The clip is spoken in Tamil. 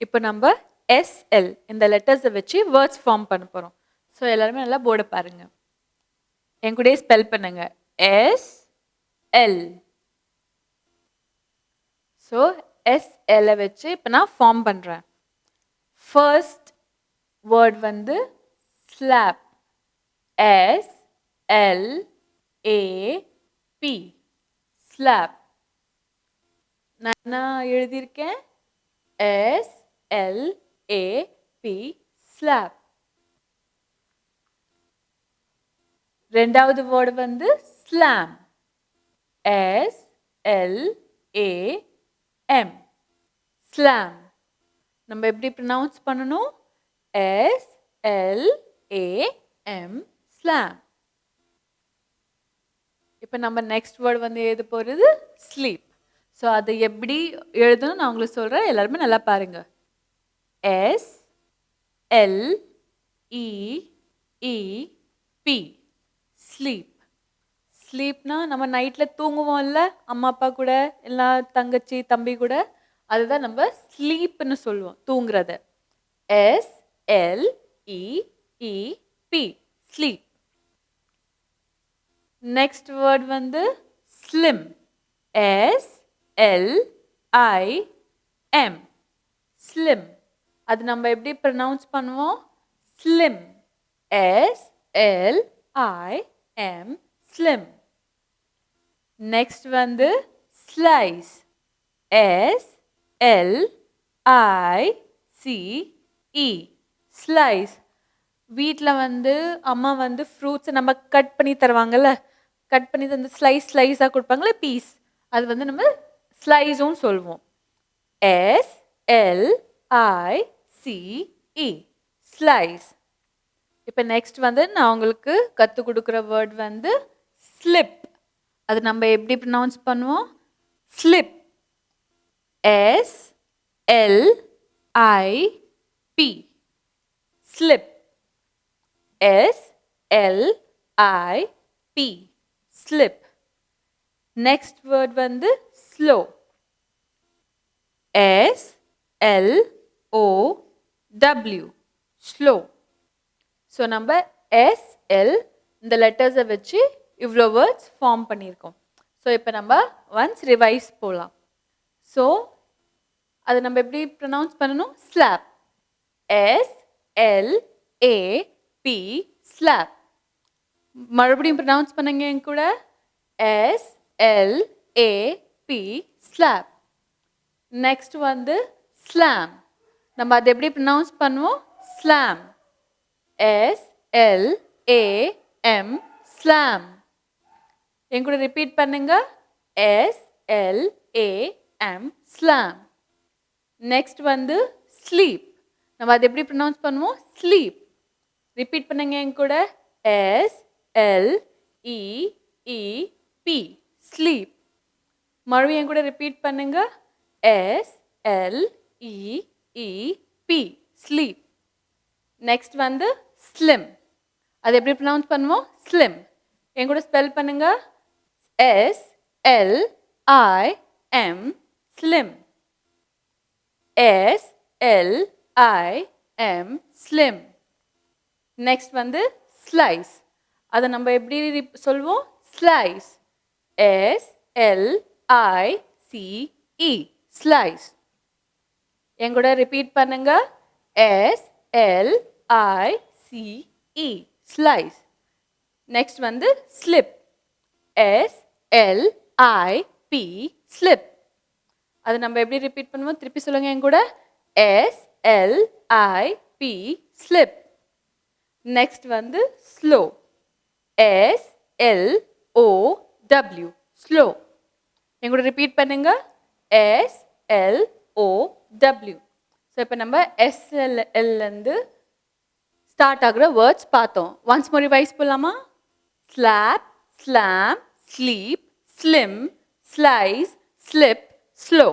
இப்போ நம்ம SL இந்த லெட்டர்ஸை வச்சு வேர்ட்ஸ் ஃபார்ம் பண்ண போகிறோம். ஸோ எல்லாருமே நல்லா போர்டை பாருங்க. என் கூடயே ஸ்பெல் பண்ணுங்க. SL. ஸோ SL வச்சு இப்போ நான் ஃபார்ம் பண்ணுறேன். ஃபர்ஸ்ட் வேர்ட் வந்து ஸ்லாப். SLAP. ஸ்லாப். நான் என்ன எழுதியிருக்கேன்? SLAP. ஸ்லாப். ரெண்டாவது வேர்டு வந்து ஸ்லாம். SLAM. ஸ்லாம். நம்ம எப்படி ப்ரொனவுன்ஸ் பண்ணணும்? SLAM. ஸ்லாம். இப்போ நம்ம நெக்ஸ்ட் வேர்டு வந்து எழுத போகிறது ஸ்லீப். ஸோ அதை எப்படி எழுதணும் நான் உங்களுக்கு சொல்கிறேன். எல்லாருமே நல்லா பாருங்க. SLEEP. ஸ்லீப். ஸ்லீப்னா நம்ம நைட்டில் தூங்குவோம்ல அம்மா அப்பா கூட எல்லா தங்கச்சி தம்பி கூட, அதுதான் நம்ம ஸ்லீப்னு சொல்லுவோம், தூங்குறத. SLEEP. ஸ்லீப். நெக்ஸ்ட் வேர்ட் வந்து ஸ்லிம். SLIM. ஸ்லிம். அது நம்ம எப்படி ப்ரொனவுன்ஸ் பண்ணுவோம்? ஸ்லிம். SLIM. ஸ்லிம். நெக்ஸ்ட் வந்து ஸ்லைஸ். SLICE. ஸ்லைஸ். வீட்டில் வந்து அம்மா வந்து ஃப்ரூட்ஸை நம்ம கட் பண்ணி தருவாங்கல்ல, கட் பண்ணி தந்து ஸ்லைஸாக கொடுப்பாங்களே பீஸ், அது வந்து நம்ம ஸ்லைஸும் சொல்லுவோம். SLICE. ஸ்லைஸ். இப்போ நெக்ஸ்ட் வந்து நான் உங்களுக்கு கற்றுக் கொடுக்குற வேர்ட் வந்து ஸ்லிப். அது நம்ம எப்படி ப்ரொனவுன்ஸ் பண்ணுவோம்? Slip. SLIP. Slip. SLIP. Slip. Next word வந்து ஸ்லோ. SLOW. ஸ்லோ. ஸோ நம்ம SL இந்த லெட்டர்ஸை வச்சு இவ்வளோ வேர்ட்ஸ் ஃபார்ம் பண்ணியிருக்கோம். ஸோ இப்போ நம்ம ஒன்ஸ் ரிவைஸ் போகலாம். ஸோ அது நம்ம எப்படி ப்ரொனவுன்ஸ் பண்ணணும்? ஸ்லாப். SLAP. ஸ்லாப். மறுபடியும் ப்ரொனவுன்ஸ் பண்ணுங்க என் கூட. SLAP. ஸ்லாப். நெக்ஸ்ட் வந்து ஸ்லாம். நம்ம அதை எப்படி ப்ரொனவுன்ஸ் பண்ணுவோம்? ஸ்லாம். SLAM. ஸ்லாம். என் கூட ரிப்பீட் பண்ணுங்க. SLAM. ஸ்லாம். நெக்ஸ்ட் வந்து ஸ்லீப். நம்ம அதை எப்படி ப்ரொனவுன்ஸ் பண்ணுவோம்? ஸ்லீப். ரிப்பீட் பண்ணுங்க என் கூட. SLEEP. ஸ்லீப். மறுபடியும் என் கூட ரிப்பீட் பண்ணுங்க. SLEEP. ஸ்லீப். நெக்ஸ்ட் வந்து ஸ்லிம். அது எப்படி ப்ரொனவுன்ஸ் பண்ணுவோம்? ஸ்லிம். என் கூட ஸ்பெல் பண்ணுங்க. SLIM. Slim. SLIM. Slim. Next வந்து ஸ்லைஸ். அதை நம்ம எப்படி சொல்வோம்? ஸ்லைஸ். SLICE. ஸ்லைஸ். என் கூட ரிப்பீட் பண்ணுங்க. SLICE. ஸ்லைஸ். நெக்ஸ்ட் வந்து ஸ்லிப். SLIP. ஸ்லிப். அது நம்ம எப்படி ரிப்பீட் பண்ணுவோம்? திருப்பி சொல்லுங்க என் கூட. SLIP. ஸ்லிப். நெக்ஸ்ட் வந்து ஸ்லோ. SLOW. ஸ்லோ. என் கூட ரிப்பீட் பண்ணுங்க. SLOW. ஸோ இப்போ நம்ம SLலேருந்து ஸ்டார்ட் ஆகுற வேர்ட்ஸ் பார்த்தோம். ஒன்ஸ் மோர் ரிவைஸ் போகலாமா? Slab, slam, sleep, slim, slice, slip, slow.